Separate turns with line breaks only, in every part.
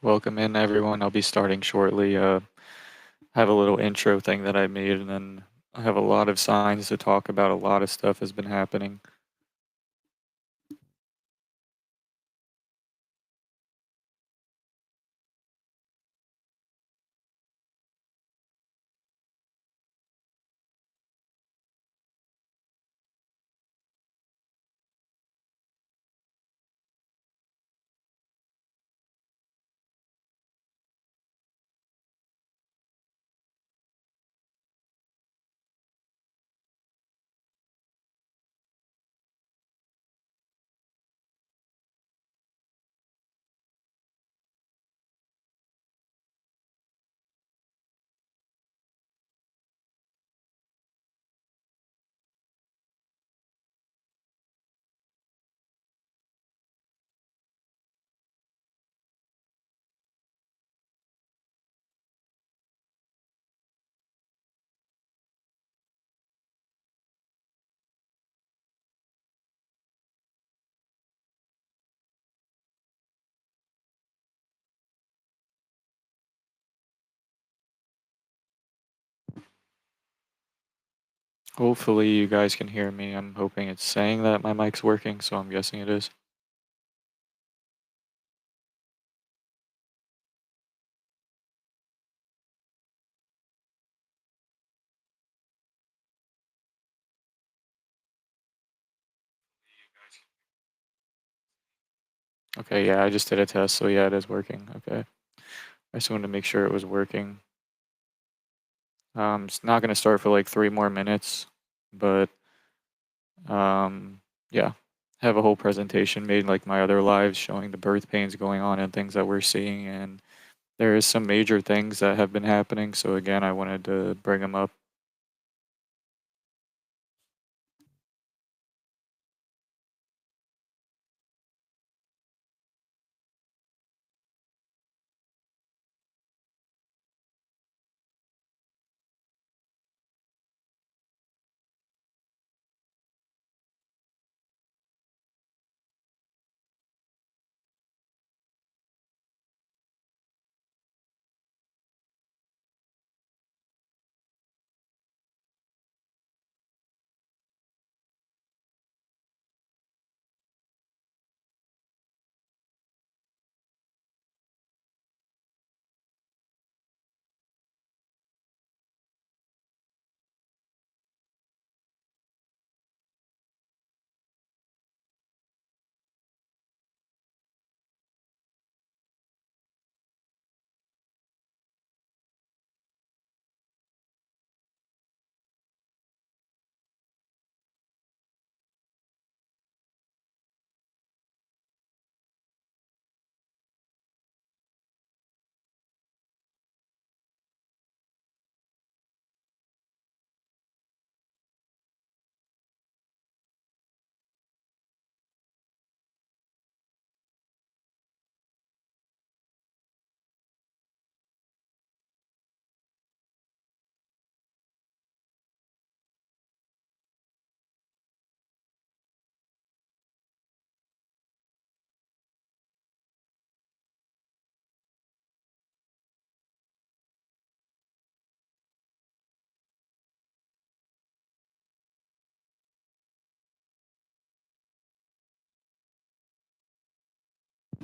Welcome in, everyone. I'll be starting shortly. I have a little intro thing that I made, and then I have a lot of signs to talk about. A lot of stuff has been happening. Hopefully, you guys can hear me. I'm hoping it's saying that my mic's working, so I'm guessing it is. Okay, yeah, I just did a test, so yeah, it is working. Okay. I just wanted to make sure it was working. It's not going to start for like 3 more minutes, but yeah, have a whole presentation made like my other lives showing the birth pains going on and things that we're seeing, and there is some major things that have been happening, so again, I wanted to bring them up.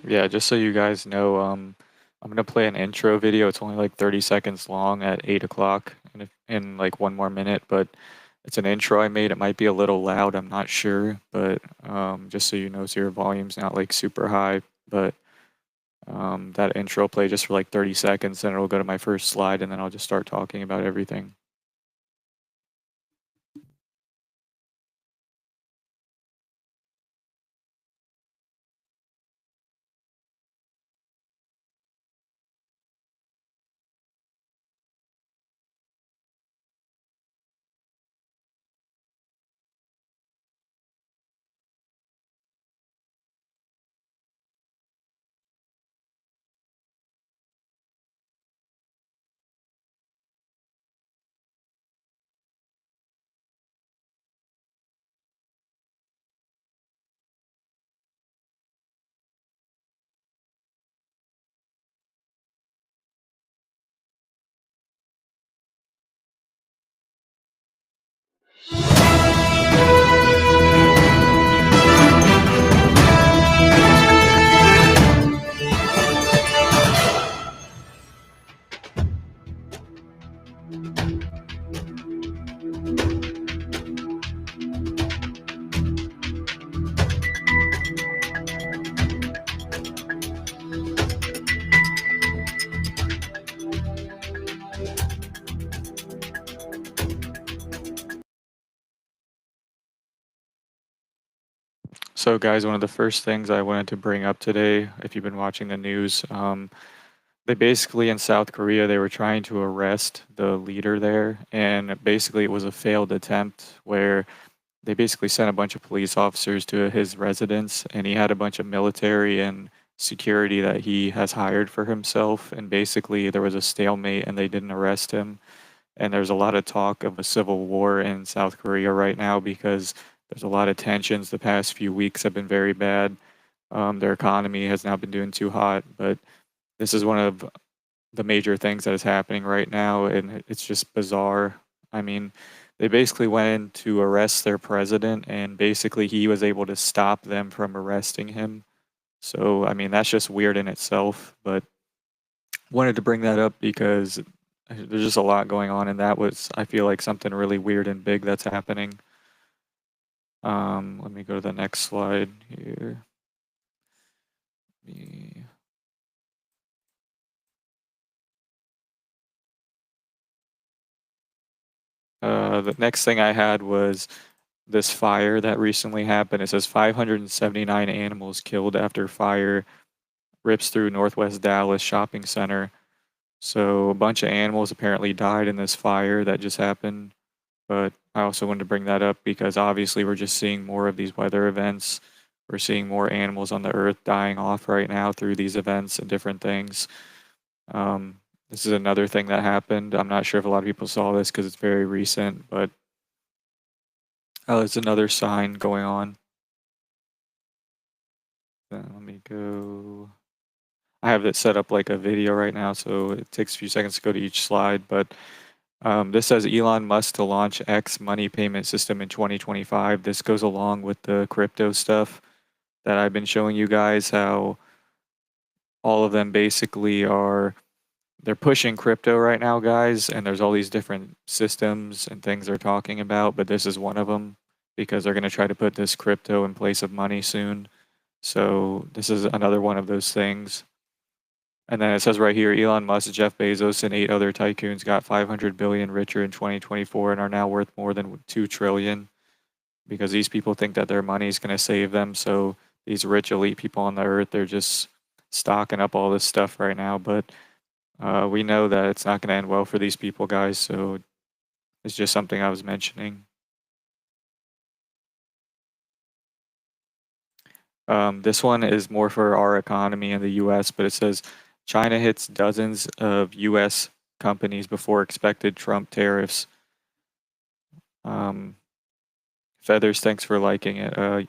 Yeah, just so you guys know, I'm gonna play an intro video. It's only like 30 seconds long at 8 o'clock in like 1 more minute, but it's an intro I made. It might be a little loud, I'm not sure, but just so you know, so your volume's not like super high, but that intro play just for like 30 seconds, then it'll go to my first slide, and then I'll just start talking about everything. So, guys, one of the first things I wanted to bring up today, if you've been watching the news, they basically in South Korea they were trying to arrest the leader there, and basically it was a failed attempt where they basically sent a bunch of police officers to his residence, and he had a bunch of military and security that he has hired for himself, and basically there was a stalemate and they didn't arrest him. And there's a lot of talk of a civil war in South Korea right now because there's a lot of tensions. The past few weeks have been very bad. Their economy has not been doing too hot, but this is one of the major things that is happening right now, and it's just bizarre. I mean, they basically went in to arrest their president, and basically he was able to stop them from arresting him. So, I mean, that's just weird in itself, but wanted to bring that up because there's just a lot going on, and that was, I feel like, something really weird and big that's happening. Let me go to the next slide here. Me- the next thing I had was this fire that recently happened. It says 579 animals killed after fire rips through Northwest Dallas shopping center. So a bunch of animals apparently died in this fire that just happened. But I also wanted to bring that up because obviously we're just seeing more of these weather events. We're seeing more animals on the earth dying off right now through these events and different things. Um, this is another thing that happened. I'm not sure if a lot of people saw this because it's very recent, but it's another sign going on. Let me go. I have it set up like a video right now, so it takes a few seconds to go to each slide. But this says Elon Musk to launch X money payment system in 2025. This goes along with the crypto stuff that I've been showing you guys, how all of them basically are they're pushing crypto right now, guys, and there's all these different systems and things they're talking about, but this is one of them because they're going to try to put this crypto in place of money soon. So this is another one of those things. And then it says right here, Elon Musk, Jeff Bezos, and 8 other tycoons got 500 billion richer in 2024 and are now worth more than 2 trillion because these people think that their money is going to save them. So these rich elite people on the earth, they're just stocking up all this stuff right now. But we know that it's not going to end well for these people, guys. So it's just something I was mentioning. This one is more for our economy in the US, but it says China hits dozens of US companies before expected Trump tariffs. Um, Feathers, thanks for liking it.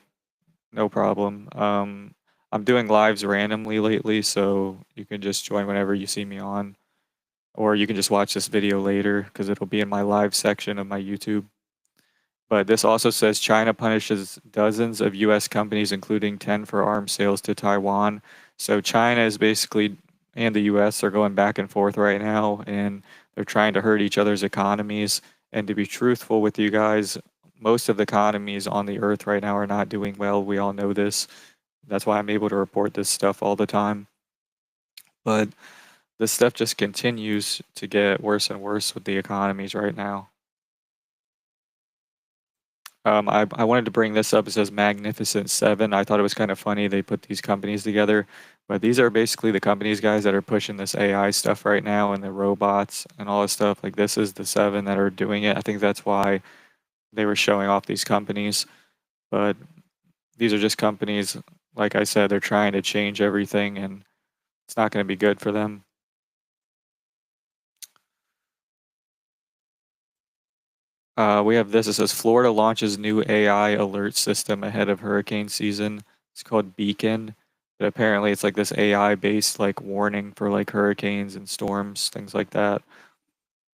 No problem. I'm doing lives randomly lately, so you can just join whenever you see me on, or you can just watch this video later because it'll be in my live section of my YouTube. But this also says China punishes dozens of US companies, including 10 for arms sales to Taiwan. So China is basically, and the US are going back and forth right now, and they're trying to hurt each other's economies. And to be truthful with you guys, most of the economies on the earth right now are not doing well. We all know this. That's why I'm able to report this stuff all the time. But this stuff just continues to get worse and worse with the economies right now. I wanted to bring this up. It says Magnificent Seven. I thought it was kind of funny they put these companies together, but these are basically the companies, guys, that are pushing this AI stuff right now and the robots and all this stuff. Like this is the seven that are doing it. I think that's why they were showing off these companies. But these are just companies, like I said, they're trying to change everything, and it's not going to be good for them. We have this. It says Florida launches new AI alert system ahead of hurricane season. It's called Beacon, but apparently it's like this AI based like warning for like hurricanes and storms, things like that.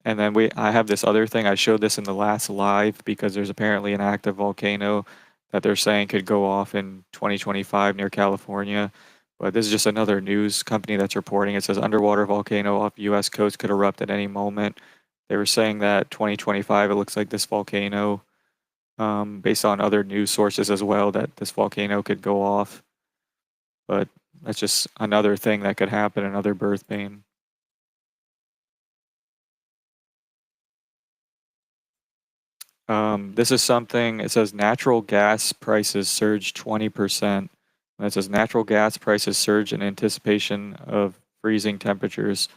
And then I have this other thing. I showed this in the last live because there's apparently an active volcano that they're saying could go off in 2025 near California. But this is just another news company that's reporting. It says underwater volcano off U.S. coast could erupt at any moment. They were saying that 2025, it looks like this volcano, based on other news sources as well, that this volcano could go off. But that's just another thing that could happen, another birth pain. This is something, it says natural gas prices surge 20%. And it says natural gas prices surge in anticipation of freezing temperatures.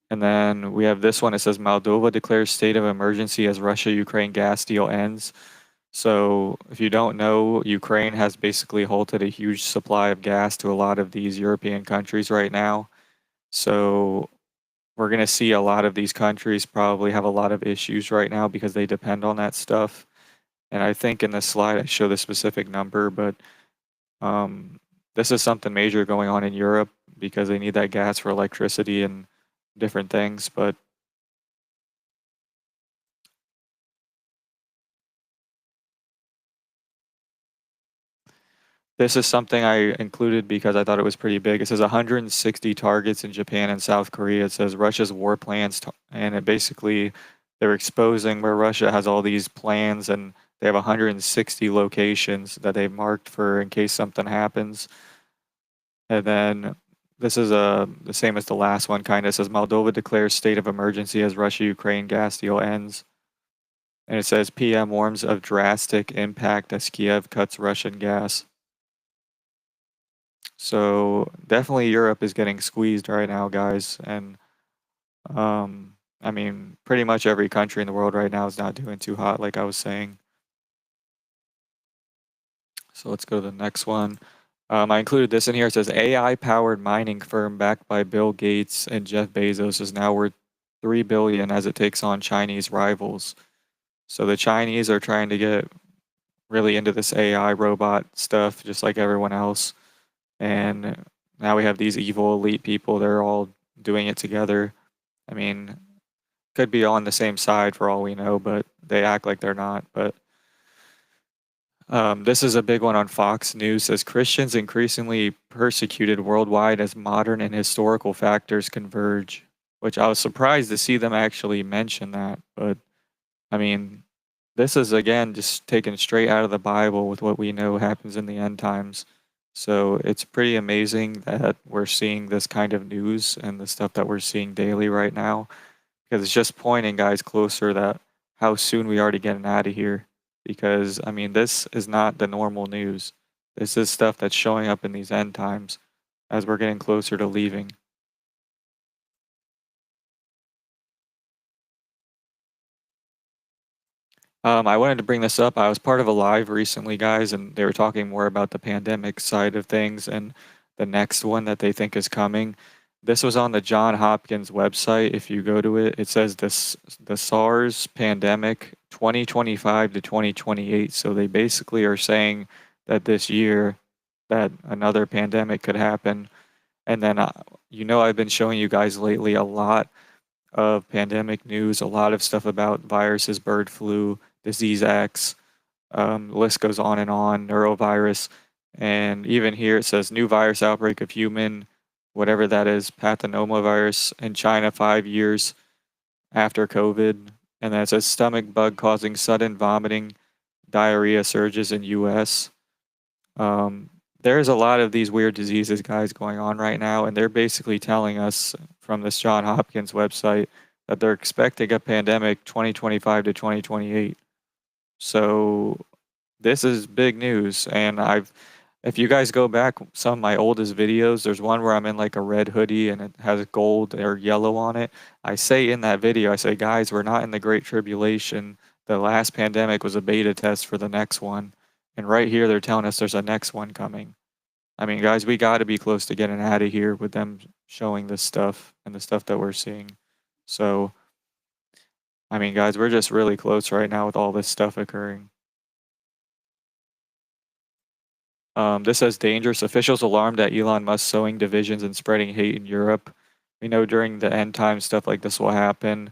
And then we have this one. It says Moldova declares state of emergency as Russia-Ukraine gas deal ends. So if you don't know, Ukraine has basically halted a huge supply of gas to a lot of these European countries right now. So we're going to see a lot of these countries probably have a lot of issues right now because they depend on that stuff. And I think in this slide I show the specific number, but um, this is something major going on in Europe because they need that gas for electricity and different things. But this is something I included because I thought it was pretty big. It says 160 targets in Japan and South Korea. It says Russia's war plans, and it basically they're exposing where Russia has all these plans, and they have 160 locations that they've marked for in case something happens. And then this is the same as the last one, kind of. It says Moldova declares state of emergency as Russia-Ukraine gas deal ends. And it says PM warns of drastic impact as Kiev cuts Russian gas. So definitely Europe is getting squeezed right now, guys. And I mean, pretty much every country in the world right now is not doing too hot, like I was saying. So let's go to the next one. I included this in here. It says AI-powered mining firm backed by Bill Gates and Jeff Bezos is now worth 3 billion as it takes on Chinese rivals. So the Chinese are trying to get really into this AI robot stuff, just like everyone else. And now we have these evil elite people. They're all doing it together. I mean, could be on the same side for all we know, but they act like they're not. But this is a big one on Fox News. Says Christians increasingly persecuted worldwide as modern and historical factors converge. Which I was surprised to see them actually mention that. But I mean, this is again just taken straight out of the Bible with what we know happens in the end times. So it's pretty amazing that we're seeing this kind of news and the stuff that we're seeing daily right now, because it's just pointing guys closer that how soon we already getting out of here. Because I mean, this is not the normal news. This is stuff that's showing up in these end times as we're getting closer to leaving. I wanted to bring this up. I was part of a live recently, guys, and they were talking more about the pandemic side of things and the next one that they think is coming. This was on the John Hopkins website. If you go to it, it says this the SARS pandemic 2025 to 2028. So they basically are saying that this year that another pandemic could happen. And then I've been showing you guys lately a lot of pandemic news, a lot of stuff about viruses, bird flu, disease X, list goes on, neurovirus. And even here it says new virus outbreak of human, whatever that is, papillomavirus in China 5 years after COVID. And then it says stomach bug causing sudden vomiting, diarrhea surges in US. There's a lot of these weird diseases, guys, going on right now, and they're basically telling us from this John Hopkins website that they're expecting a pandemic 2025 to 2028. So this is big news, and if you guys go back some of my oldest videos, there's one where I'm in like a red hoodie and it has gold or yellow on it. I say in that video, I say, guys, we're not in the Great Tribulation. The last pandemic was a beta test for the next one. And right here, they're telling us there's a next one coming. I mean, guys, we got to be close to getting out of here with them showing this stuff and the stuff that we're seeing. So, I mean, guys, we're just really close right now with all this stuff occurring. This says dangerous. Officials alarmed at Elon Musk sowing divisions and spreading hate in Europe. We know during the end time stuff like this will happen.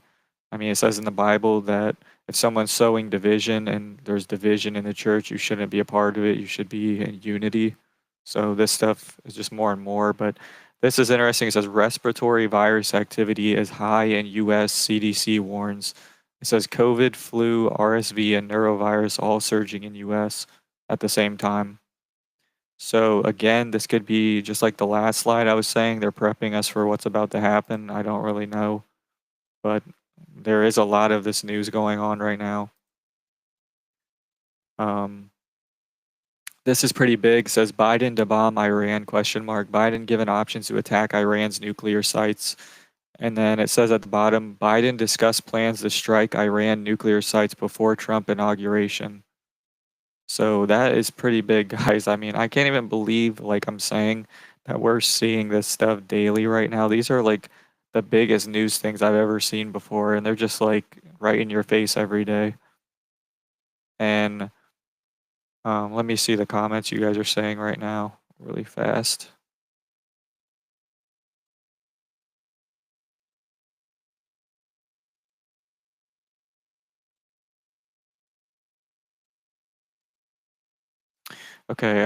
I mean, it says in the Bible that if someone's sowing division and there's division in the church, you shouldn't be a part of it. You should be in unity. So this stuff is just more and more. But this is interesting. It says respiratory virus activity is high in U.S. CDC warns. It says COVID, flu, RSV, and neurovirus all surging in U.S. at the same time. So again, this could be just like the last slide I was saying. They're prepping us for what's about to happen. I don't really know, but there is a lot of this news going on right now. Um, this is pretty big. Says Biden to bomb Iran? Question mark. Biden given options to attack Iran's nuclear sites. And then it says at the bottom, Biden discussed plans to strike Iran nuclear sites before Trump inauguration. So that is pretty big, guys. I mean, I can't even believe, like I'm saying, that we're seeing this stuff daily right now. These are like the biggest news things I've ever seen before, and they're just like right in your face every day. And let me see the comments you guys are saying right now really fast. Okay,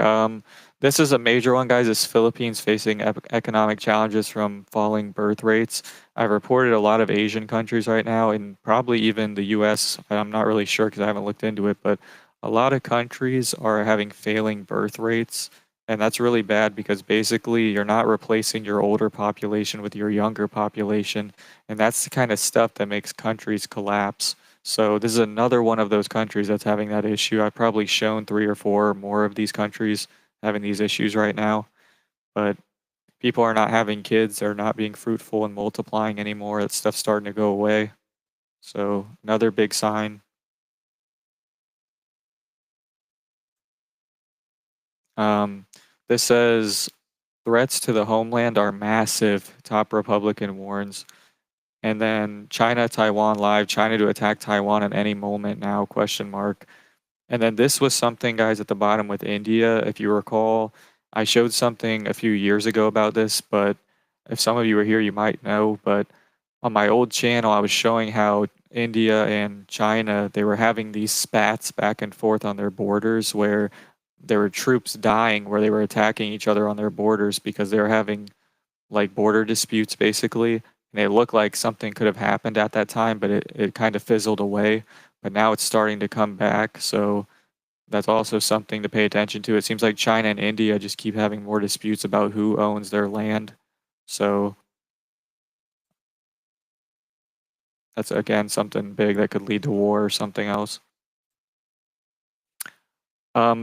this is a major one, guys. Is Philippines facing economic challenges from falling birth rates? I've reported a lot of Asian countries right now, and probably even the U.S. I'm not really sure because I haven't looked into it, but a lot of countries are having failing birth rates, and that's really bad because basically you're not replacing your older population with your younger population, and that's the kind of stuff that makes countries collapse. So this is another one of those countries that's having that issue. I've probably shown three or four more of these countries having these issues right now, but people are not having kids. They're not being fruitful and multiplying anymore. That stuff's starting to go away. So another big sign. Um, this says threats to the homeland are massive. Top Republican warns. And then China, Taiwan live. China to attack Taiwan at any moment now? Question mark. And then this was something, guys, at the bottom with India. If you recall, I showed something a few years ago about this, but if some of you were here, you might know. But on my old channel, I was showing how India and China, they were having these spats back and forth on their borders where there were troops dying, where they were attacking each other on their borders because they were having like border disputes basically. And it looked like something could have happened at that time, but it kind of fizzled away. But now it's starting to come back. So that's also something to pay attention to. It seems like China and India just keep having more disputes about who owns their land. So that's again something big that could lead to war or something else.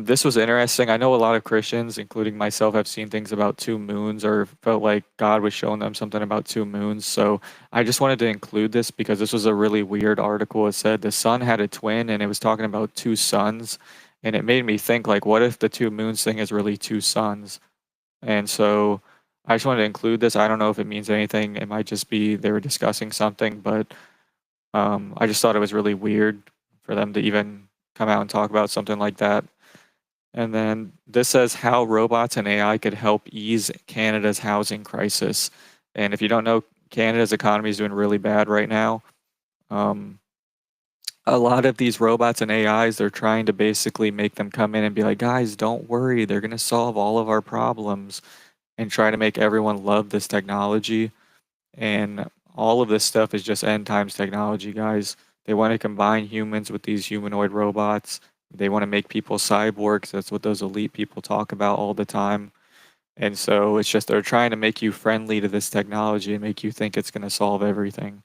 This was interesting. I know a lot of Christians, including myself, have seen things about two moons or felt like God was showing them something about two moons. So I just wanted to include this because this was a really weird article. It said the sun had a twin and it was talking about two suns. And it made me think like, what if the two moons thing is really two suns? And so I just wanted to include this. I don't know if it means anything. It might just be they were discussing something, but I just thought it was really weird for them to even come out and talk about something like that. And then this says how robots and AI could help ease Canada's housing crisis. And if you don't know, Canada's economy is doing really bad right now. Um, a lot of these robots and AIs, they're trying to basically make them come in and be like, guys, don't worry, they're going to solve all of our problems and try to make everyone love this technology. And all of this stuff is just end times technology, guys. They want to combine humans with these humanoid robots. They want to make people cyborgs. That's what those elite people talk about all the time. And so it's just they're trying to make you friendly to this technology and make you think it's going to solve everything.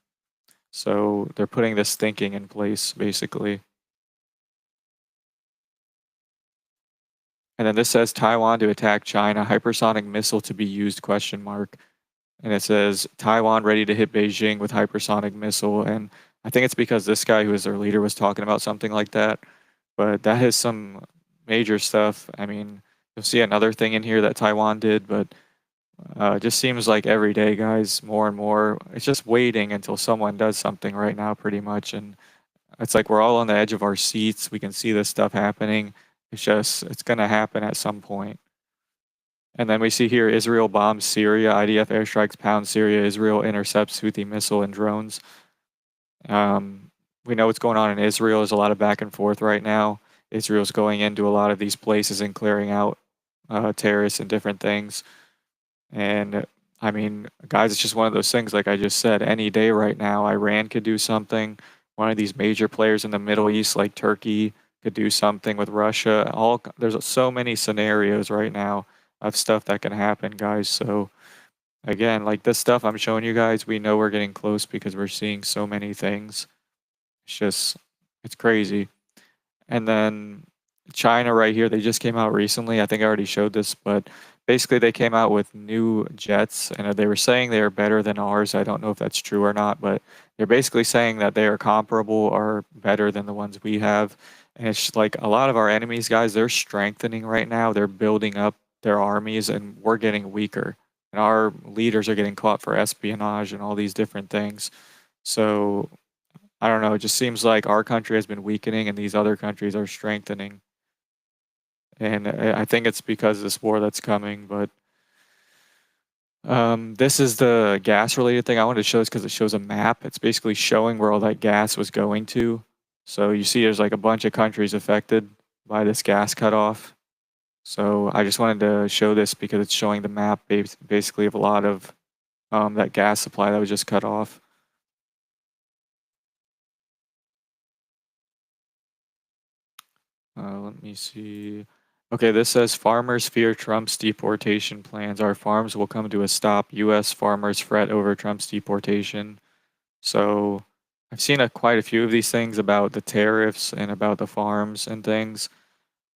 So they're putting this thinking in place, basically. And then this says Taiwan to attack China, hypersonic missile to be used, question mark. And it says Taiwan ready to hit Beijing with hypersonic missile. And I think it's because this guy who was their leader was talking about something like that. But that is some major stuff. I mean, you'll see another thing in here that Taiwan did, but it just seems like every day, guys, more and more. It's just waiting until someone does something right now, pretty much. And it's like we're all on the edge of our seats. We can see this stuff happening. It's going to happen at some point. And then we see here Israel bombs Syria, IDF airstrikes pound Syria, Israel intercepts Houthi missile and drones. We know what's going on in Israel. There's a lot of back and forth right now. Israel's going into a lot of these places and clearing out terrorists and different things. And I mean, guys, it's just one of those things, like I just said, any day right now, Iran could do something. One of these major players in the Middle East, like Turkey, could do something with Russia. There's so many scenarios right now of stuff that can happen, guys. So again, like this stuff I'm showing you guys, we know we're getting close because we're seeing so many things. It's just, it's crazy. And then China right here, they just came out recently. I think I already showed this, but basically they came out with new jets and they were saying they are better than ours. I don't know if that's true or not, but they're basically saying that they are comparable or better than the ones we have. And it's like a lot of our enemies, guys, they're strengthening right now. They're building up their armies and we're getting weaker. And our leaders are getting caught for espionage and all these different things. So I don't know. It just seems like our country has been weakening and these other countries are strengthening. And I think it's because of this war that's coming. But this is the gas related thing I wanted to show this because it shows a map. It's basically showing where all that gas was going to. So you see there's like a bunch of countries affected by this gas cutoff. So I just wanted to show this because it's showing the map basically of a lot of that gas supply that was just cut off. Let me see. Okay, this says farmers fear Trump's deportation plans. Our farms will come to a stop. U.S. farmers fret over Trump's deportation. So I've seen quite a few of these things about the tariffs and about the farms and things.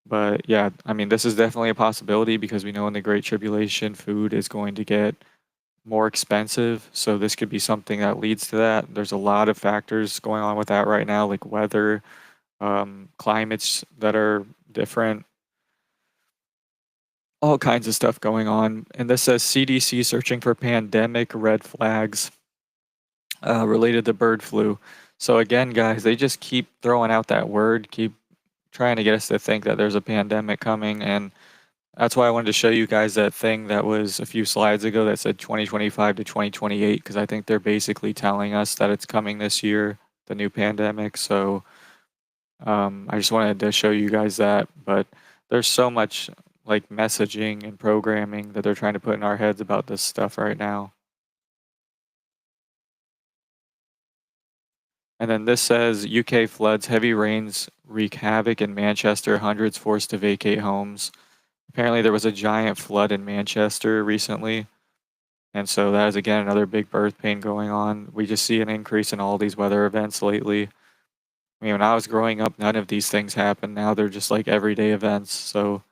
But yeah, I mean, this is definitely a possibility because we know in the Great Tribulation, food is going to get more expensive. So this could be something that leads to that. There's a lot of factors going on with that right now, like weather, climates that are different, all kinds of stuff going on. And this says CDC searching for pandemic red flags related to bird flu. So again, guys, they just keep throwing out that word, keep trying to get us to think that there's a pandemic coming. And that's why I wanted to show you guys that thing that was a few slides ago that said 2025 to 2028, because I think they're basically telling us that it's coming this year, the new pandemic. So I just wanted to show you guys that. But there's so much like messaging and programming that they're trying to put in our heads about this stuff right now. And then this says UK floods, heavy rains wreak havoc in Manchester, hundreds forced to vacate homes. Apparently, there was a giant flood in Manchester recently. And so that is again another big birth pain going on. We just see an increase in all these weather events lately. I mean, when I was growing up, none of these things happened. Now they're just like everyday events. So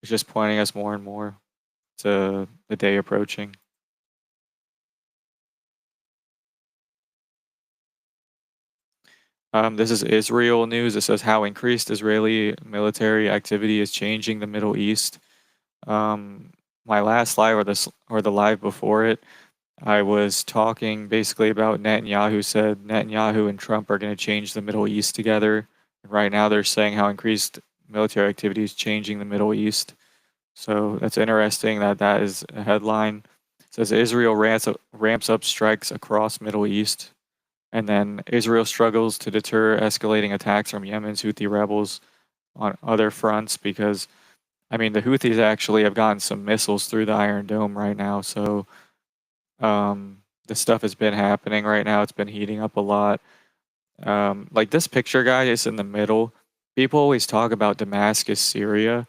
it's just pointing us more and more to the day approaching. This is Israel news. It says how increased Israeli military activity is changing the Middle East. Um, my last live or the live before it, I was talking basically about Netanyahu said Netanyahu and Trump are going to change the Middle East together. Right now, they're saying how increased military activity is changing the Middle East. So that's interesting that that is a headline. It says Israel ramps up strikes across Middle East. And then Israel struggles to deter escalating attacks from Yemen's Houthi rebels on other fronts because, I mean, the Houthis actually have gotten some missiles through the Iron Dome right now. So this stuff has been happening right now. It's been heating up a lot. Like this picture, guy, is in the middle. People always talk about Damascus, Syria.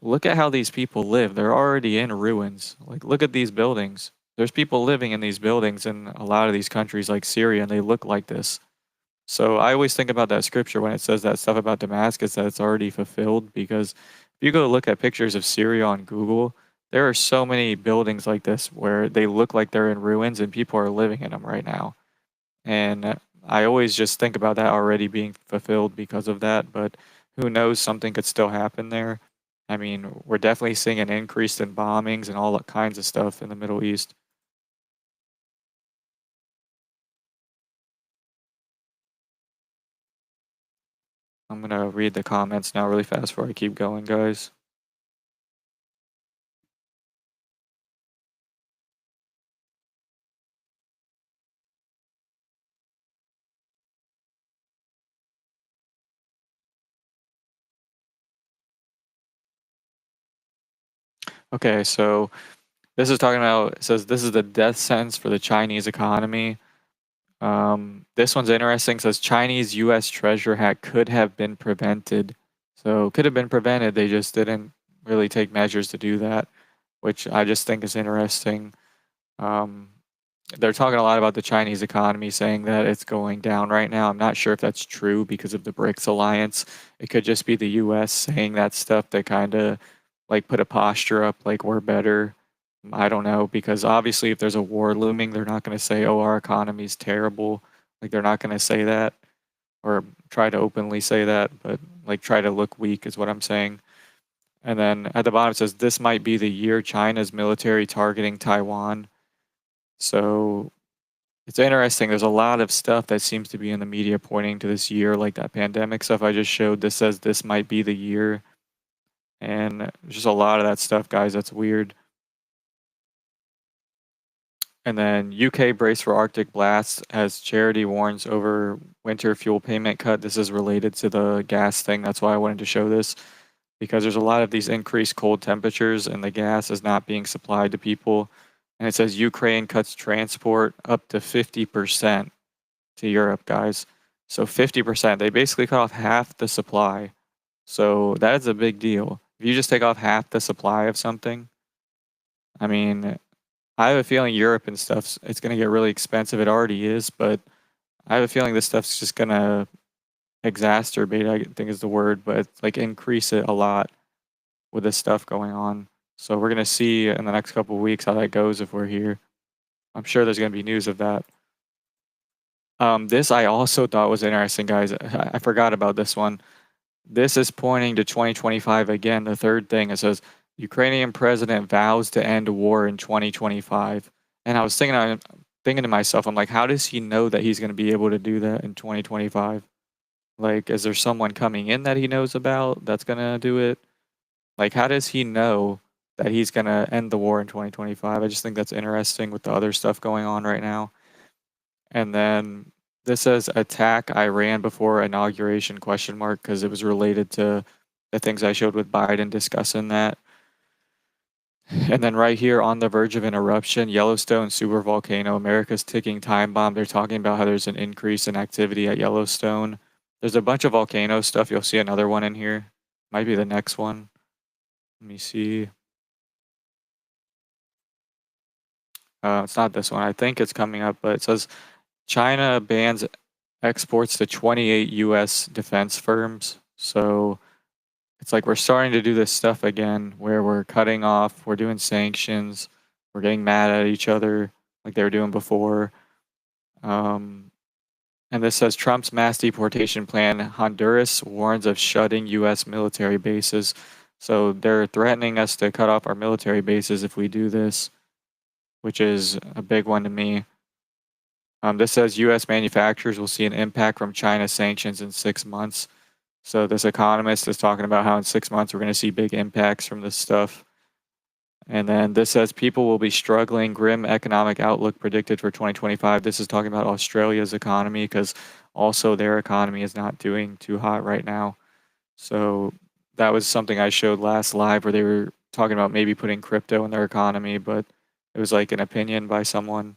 Look at how these people live. They're already in ruins. Like, look at these buildings. There's people living in these buildings in a lot of these countries like Syria, and they look like this. So I always think about that scripture when it says that stuff about Damascus that it's already fulfilled because if you go look at pictures of Syria on Google, there are so many buildings like this where they look like they're in ruins and people are living in them right now. And I always just think about that already being fulfilled because of that, but who knows, something could still happen there. I mean, we're definitely seeing an increase in bombings and all kinds of stuff in the Middle East. I'm gonna read the comments now really fast before I keep going, guys. Okay, so this is talking about, it says this is the death sentence for the Chinese economy. This one's interesting. It says Chinese US treasure hack could have been prevented. So could have been prevented. They just didn't really take measures to do that, which I just think is interesting. Um, they're talking a lot about the Chinese economy, saying that it's going down right now. I'm not sure if that's true because of the BRICS alliance. It could just be the US saying that stuff to kind of like put a posture up like we're better. I don't know, because obviously if there's a war looming, they're not going to say, "Oh, our economy's terrible." Like they're not going to say that or try to openly say that, but like try to look weak is what I'm saying. And then at the bottom it says this might be the year China's military targeting Taiwan. So it's interesting. There's a lot of stuff that seems to be in the media pointing to this year, like that pandemic stuff I just showed. This says this might be the year. And there's just a lot of that stuff, guys. That's weird. And then UK brace for Arctic blasts as charity warns over winter fuel payment cut. This is related to the gas thing. That's why I wanted to show this, because there's a lot of these increased cold temperatures and the gas is not being supplied to people. And it says Ukraine cuts transport up to 50% to Europe, guys. So 50%, they basically cut off half the supply. So that is a big deal. If you just take off half the supply of something, I mean, I have a feeling Europe and stuff, it's going to get really expensive. It already is, but I have a feeling this stuff's just going to exacerbate, I think is the word, but like increase it a lot with this stuff going on. So we're going to see in the next couple of weeks how that goes if we're here. I'm sure there's going to be news of that. This I also thought was interesting, guys. I forgot about this one. This is pointing to 2025 again. The third thing, it says Ukrainian president vows to end war in 2025. And I was thinking to myself, I'm like, how does he know that he's going to be able to do that in 2025? Like, is there someone coming in that he knows about that's going to do it? Like, how does he know that he's going to end the war in 2025? I just think that's interesting with the other stuff going on right now. And then this says attack Iran before inauguration question mark, because it was related to the things I showed with Biden discussing that. And then right here on the verge of an eruption, Yellowstone supervolcano, America's ticking time bomb. They're talking about how there's an increase in activity at Yellowstone. There's a bunch of volcano stuff. You'll see another one in here. Might be the next one. Let me see. It's not this one. I think it's coming up, but it says China bans exports to 28 US defense firms. So it's like we're starting to do this stuff again where we're cutting off, we're doing sanctions, we're getting mad at each other like they were doing before. Um, and this says Trump's mass deportation plan. Honduras warns of shutting US military bases. So they're threatening us to cut off our military bases if we do this, which is a big one to me. This says US manufacturers will see an impact from China sanctions in 6 months. So this economist is talking about how in 6 months we're going to see big impacts from this stuff. And then this says people will be struggling, grim economic outlook predicted for 2025. This is talking about Australia's economy because also their economy is not doing too hot right now. So that was something I showed last live where they were talking about maybe putting crypto in their economy, but it was like an opinion by someone.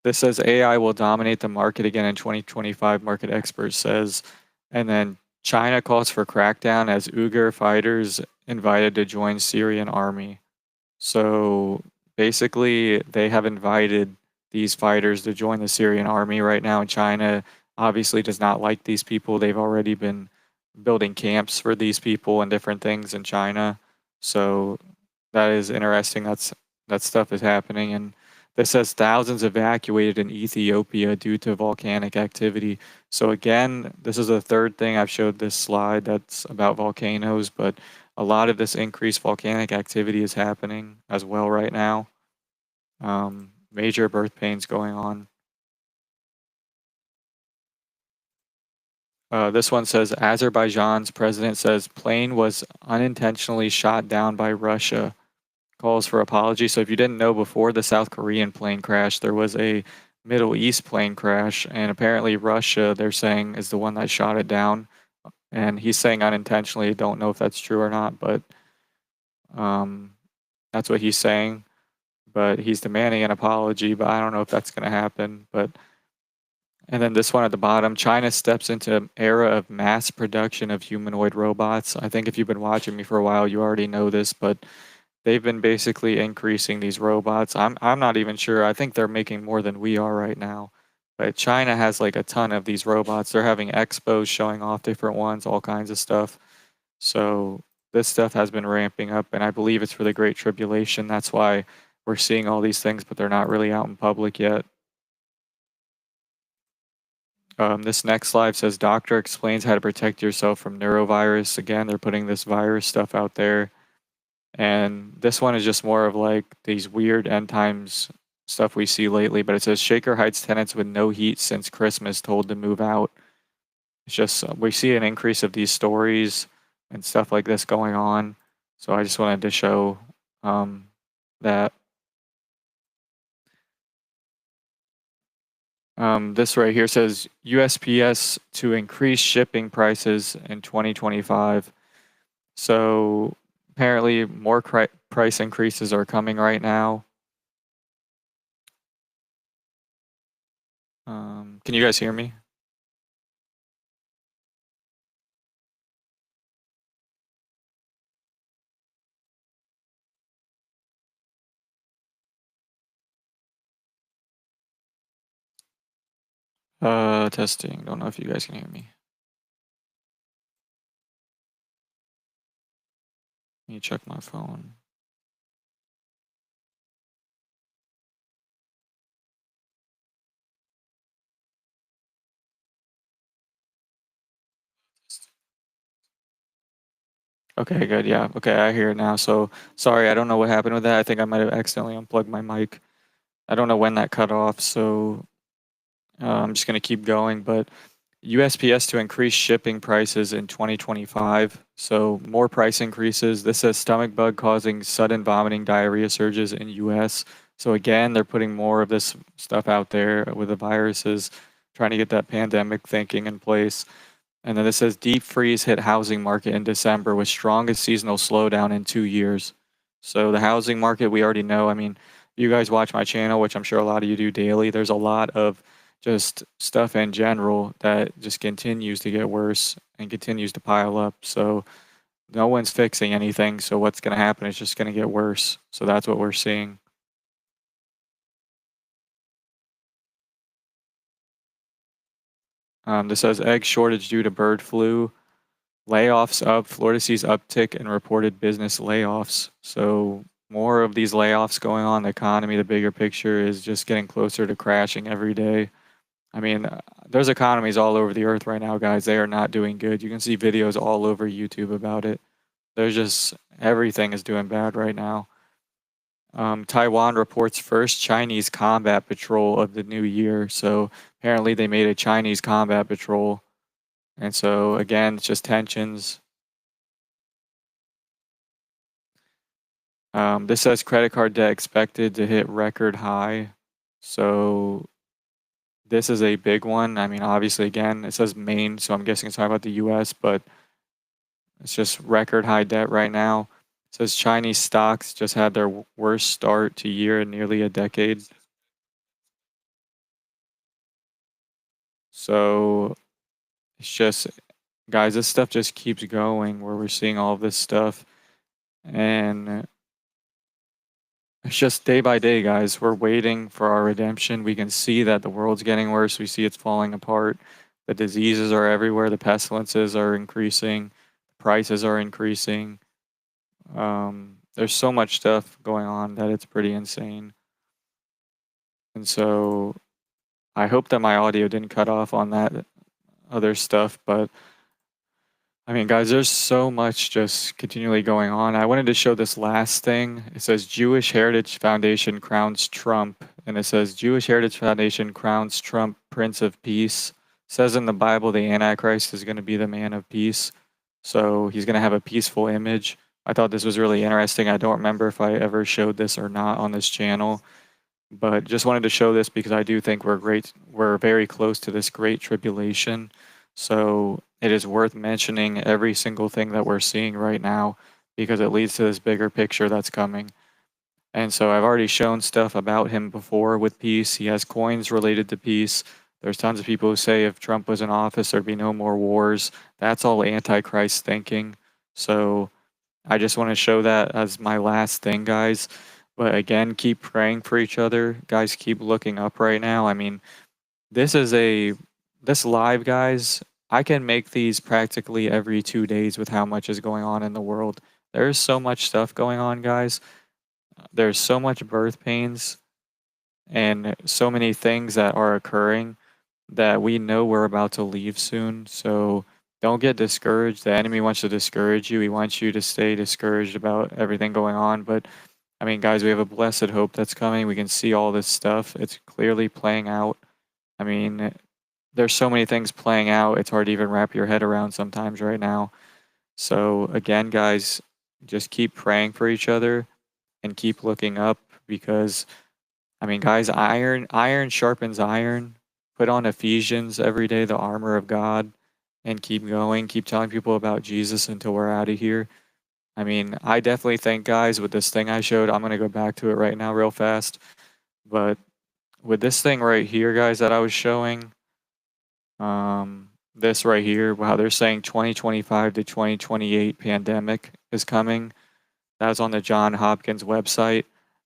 This says AI will dominate the market again in 2025, market expert says. And then China calls for crackdown as Uyghur fighters invited to join Syrian army. So basically, they have invited these fighters to join the Syrian army right now. And China obviously does not like these people. They've already been building camps for these people and different things in China. So that is interesting. That stuff is happening. And this says thousands evacuated in Ethiopia due to volcanic activity. So again, this is the third thing I've showed this slide that's about volcanoes, but a lot of this increased volcanic activity is happening as well right now. Major birth pains going on. This one says Azerbaijan's president says plane was unintentionally shot down by Russia. Calls for apology. So if you didn't know, before the South Korean plane crash, there was a Middle East plane crash, and apparently Russia, they're saying, is the one that shot it down. And he's saying unintentionally. Don't know if that's true or not, but that's what he's saying. But he's demanding an apology, but I don't know if that's going to happen. But And then this one at the bottom, China steps into an era of mass production of humanoid robots. I think if you've been watching me for a while, you already know this, but they've been basically increasing these robots. I'm not even sure. I think they're making more than we are right now. But China has like a ton of these robots. They're having expos showing off different ones, all kinds of stuff. So this stuff has been ramping up, and I believe it's for the Great Tribulation. That's why we're seeing all these things, but they're not really out in public yet. This next slide says doctor explains how to protect yourself from neurovirus. Again, they're putting this virus stuff out there. And this one is just more of like these weird end times stuff we see lately. But it says Shaker Heights tenants with no heat since Christmas told to move out. It's just we see an increase of these stories and stuff like this going on. So I just wanted to show that. This right here says USPS to increase shipping prices in 2025. So apparently more price increases are coming right now. Can you guys hear me? Testing. Don't know if you guys can hear me. Let me check my phone. Okay, good. Yeah. Okay, I hear it now. So sorry, I don't know what happened with that. I think I might have accidentally unplugged my mic. I don't know when that cut off, so I'm just gonna keep going. But USPS to increase shipping prices in 2025. So more price increases. This says stomach bug causing sudden vomiting, diarrhea surges in US. So again, they're putting more of this stuff out there with the viruses, trying to get that pandemic thinking in place. And then it says deep freeze hit housing market in December with strongest seasonal slowdown in 2 years. So the housing market, we already know. I mean, you guys watch my channel, which I'm sure a lot of you do daily. There's a lot of just stuff in general that just continues to get worse and continues to pile up. So no one's fixing anything. So what's going to happen is just going to get worse. So that's what we're seeing. This says egg shortage due to bird flu. Layoffs up. Florida sees uptick in reported business layoffs. So more of these layoffs going on. The economy, the bigger picture is just getting closer to crashing every day. I mean, there's economies all over the earth right now, guys. They are not doing good. You can see videos all over YouTube about it. There's just everything is doing bad right now. Taiwan reports first Chinese combat patrol of the new year. So apparently they made a Chinese combat patrol. And so again, it's just tensions. This says credit card debt expected to hit record high. So this is a big one. I mean, obviously, again, it says Maine, so I'm guessing it's talking about the US, but it's just record high debt right now. It says Chinese stocks just had their worst start to year in nearly a decade. So it's just, guys, this stuff just keeps going where we're seeing all of this stuff. And it's just day by day, guys. We're waiting for our redemption. We can see that the world's getting worse. We see it's falling apart. The diseases are everywhere. The pestilences are increasing. Prices are increasing. There's so much stuff going on that it's pretty insane. And so I hope that my audio didn't cut off on that other stuff, but I mean, guys, there's so much just continually going on. I wanted to show this last thing. It says Jewish Heritage Foundation crowns Trump, and it says Jewish Heritage Foundation crowns Trump Prince of Peace. It says in the Bible the Antichrist is going to be the man of peace, so he's going to have a peaceful image. I thought this was really interesting. I don't remember if I ever showed this or not on this channel, but just wanted to show this because I do think we're very close to this great tribulation. So it is worth mentioning every single thing that we're seeing right now because it leads to this bigger picture that's coming. And so I've already shown stuff about him before with peace. He has coins related to peace. There's tons of people who say if Trump was in office, there'd be no more wars. That's all antichrist thinking. So I just want to show that as my last thing, guys. But again, keep praying for each other. Guys, keep looking up right now. I mean, this is a this live, guys. I can make these practically every 2 days with how much is going on in the world. There's so much stuff going on, guys. There's so much birth pains and so many things that are occurring that we know we're about to leave soon. So don't get discouraged. The enemy wants to discourage you. He wants you to stay discouraged about everything going on. But I mean, guys, we have a blessed hope that's coming. We can see all this stuff. It's clearly playing out. I mean, there's so many things playing out. It's hard to even wrap your head around sometimes right now. So again, guys, just keep praying for each other and keep looking up because I mean, guys, iron sharpens iron. Put on Ephesians every day, the armor of God, and keep going. Keep telling people about Jesus until we're out of here. I mean, I definitely think, guys, with this thing I showed, I'm gonna go back to it right now real fast. But with this thing right here, guys, that I was showing, this right here, wow, they're saying 2025 to 2028 pandemic is coming. That was on the John Hopkins website.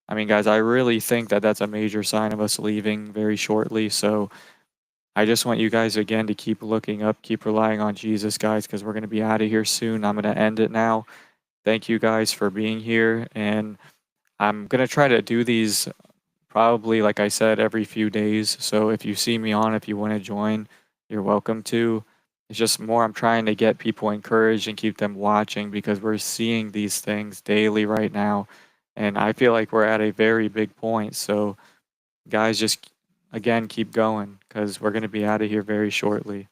I mean, guys, I really think that that's a major sign of us leaving very shortly. So I just want you guys again to keep looking up, keep relying on Jesus, guys, because we're going to be out of here soon. I'm going to end it now. Thank you guys for being here. And I'm going to try to do these probably, like I said, every few days. So if you see me on, if you want to join, you're welcome to. It's just more I'm trying to get people encouraged and keep them watching because we're seeing these things daily right now. And I feel like we're at a very big point. So, guys, just again, keep going because we're going to be out of here very shortly.